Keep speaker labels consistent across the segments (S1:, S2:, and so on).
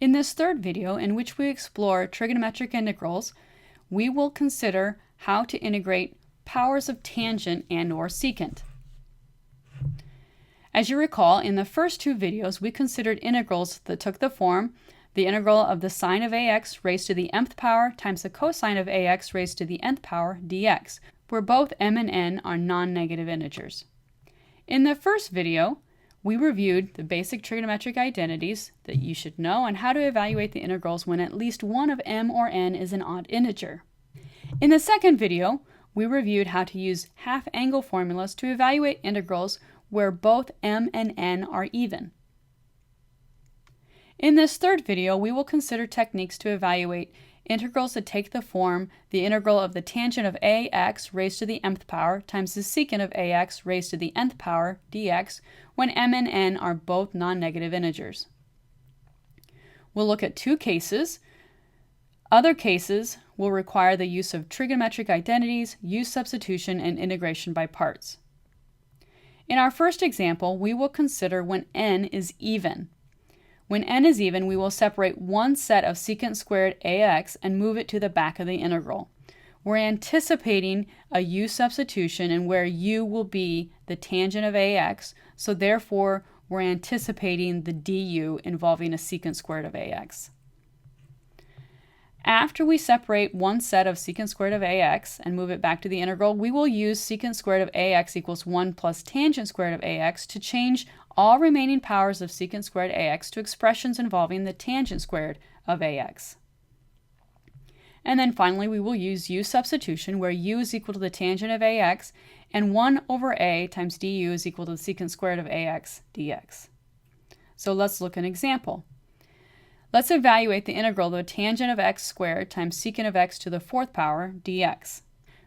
S1: In this third video, in which we explore trigonometric integrals, we will consider how to integrate powers of tangent and/or secant. As you recall, in the first two videos, we considered integrals that took the form the integral of the sine of ax raised to the nth power times the cosine of ax raised to the nth power dx, where both m and n are non-negative integers. In the first video, we reviewed the basic trigonometric identities that you should know and how to evaluate the integrals when at least one of m or n is an odd integer. In the second video, we reviewed how to use half-angle formulas to evaluate integrals where both m and n are even. In this third video, we will consider techniques to evaluate integrals that take the form the integral of the tangent of ax raised to the mth power times the secant of ax raised to the nth power dx when m and n are both non-negative integers. We'll look at two cases. Other cases will require the use of trigonometric identities, use substitution, and integration by parts. In our first example, we will consider when n is even. When n is even, we will separate one set of secant squared ax and move it to the back of the integral. We're anticipating a u substitution and where u will be the tangent of ax, so therefore we're anticipating the du involving a secant squared of ax. After we separate one set of secant squared of ax and move it back to the integral, we will use secant squared of ax equals 1 plus tangent squared of ax to change all remaining powers of secant squared ax to expressions involving the tangent squared of ax. And then finally, we will use u substitution, where u is equal to the tangent of ax, and 1 over a times du is equal to the secant squared of ax dx. So let's look at an example. Let's evaluate the integral of the tangent of x squared times secant of x to the fourth power dx.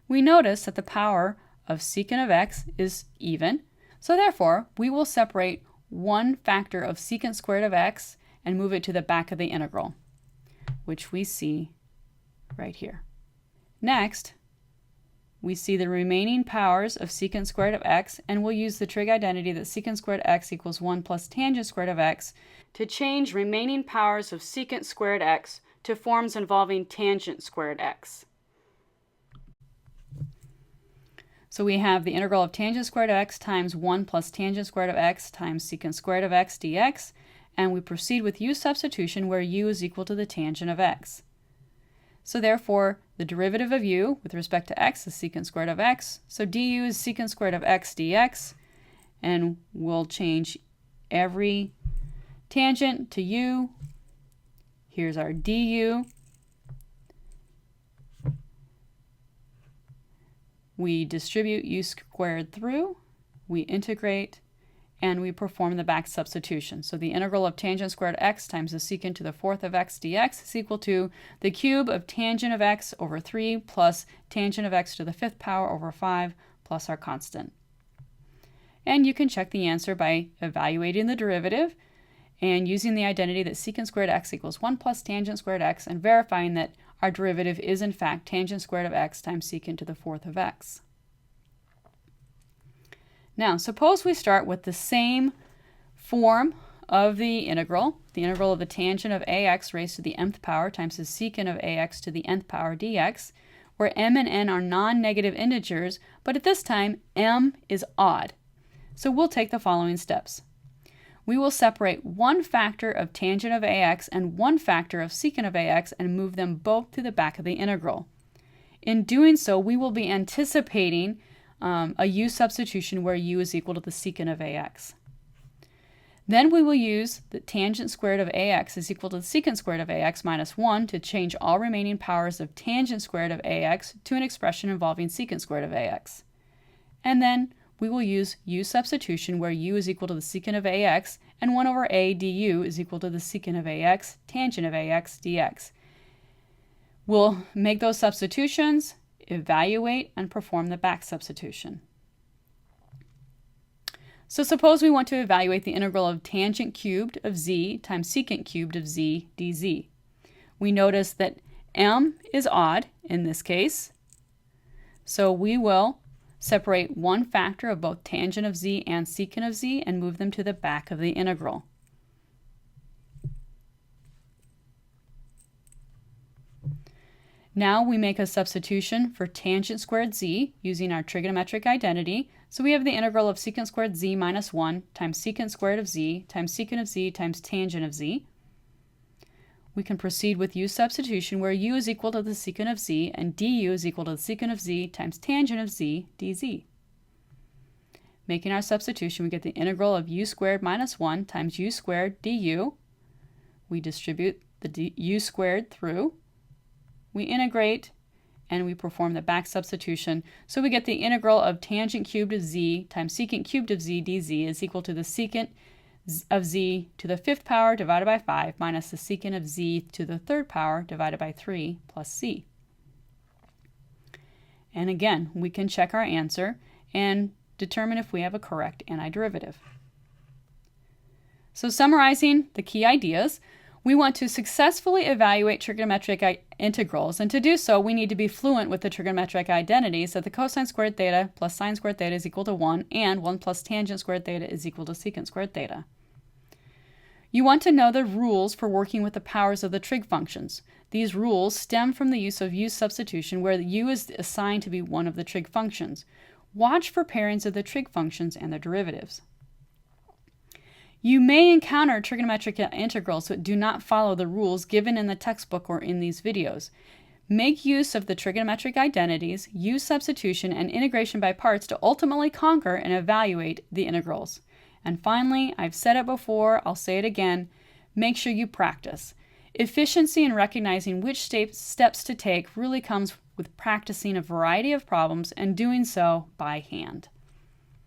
S1: We notice that the power of secant of x is even, so therefore we will separate one factor of secant squared of x and move it to the back of the integral, which we see right here. Next, we see the remaining powers of secant squared of x, and we'll use the trig identity that secant squared x equals 1 plus tangent squared of x to change remaining powers of secant squared x to forms involving tangent squared x. So we have the integral of tangent squared of x times 1 plus tangent squared of x times secant squared of x dx, and we proceed with u substitution, where u is equal to the tangent of x. So therefore, the derivative of u with respect to x is secant squared of x, so du is secant squared of x dx, and we'll change every tangent to u. Here's our du. We distribute u squared through, we integrate, and we perform the back substitution. So the integral of tangent squared x times the secant to the fourth of x dx is equal to the cube of tangent of x over 3 plus tangent of x to the fifth power over 5 plus our constant. And you can check the answer by evaluating the derivative and using the identity that secant squared x equals 1 plus tangent squared x and verifying that our derivative is in fact tangent squared of x times secant to the fourth of x. Now, suppose we start with the same form of the integral of the tangent of ax raised to the mth power times the secant of ax to the nth power dx, where m and n are non-negative integers, but at this time m is odd. So we'll take the following steps. We will separate one factor of tangent of ax and one factor of secant of ax and move them both to the back of the integral. In doing so, we will be anticipating a u substitution where u is equal to the secant of ax. Then we will use the tangent squared of ax is equal to the secant squared of ax minus 1 to change all remaining powers of tangent squared of ax to an expression involving secant squared of ax. And then we will use u substitution, where u is equal to the secant of ax and 1 over a du is equal to the secant of ax tangent of ax dx. We'll make those substitutions, evaluate, and perform the back substitution. So suppose we want to evaluate the integral of tangent cubed of z times secant cubed of z dz. We notice that m is odd in this case, so we will separate one factor of both tangent of z and secant of z and move them to the back of the integral. Now we make a substitution for tangent squared z using our trigonometric identity. So we have the integral of secant squared z minus 1 times secant squared of z times secant of z times tangent of z. We can proceed with u substitution where u is equal to the secant of z and du is equal to the secant of z times tangent of z dz. Making our substitution, we get the integral of u squared minus 1 times u squared du. We distribute the u squared through. We integrate and we perform the back substitution. So we get the integral of tangent cubed of z times secant cubed of z dz is equal to the secant of z to the 5th power divided by 5 minus the secant of z to the 3rd power divided by 3 plus c. And again, we can check our answer and determine if we have a correct antiderivative. So summarizing the key ideas, we want to successfully evaluate trigonometric integrals, and to do so we need to be fluent with the trigonometric identities that the cosine squared theta plus sine squared theta is equal to 1 and 1 plus tangent squared theta is equal to secant squared theta. You want to know the rules for working with the powers of the trig functions. These rules stem from the use of u substitution where u is assigned to be one of the trig functions. Watch for pairings of the trig functions and their derivatives. You may encounter trigonometric integrals that do not follow the rules given in the textbook or in these videos. Make use of the trigonometric identities, use substitution, and integration by parts to ultimately conquer and evaluate the integrals. And finally, I've said it before, I'll say it again, make sure you practice. Efficiency in recognizing which steps to take really comes with practicing a variety of problems and doing so by hand.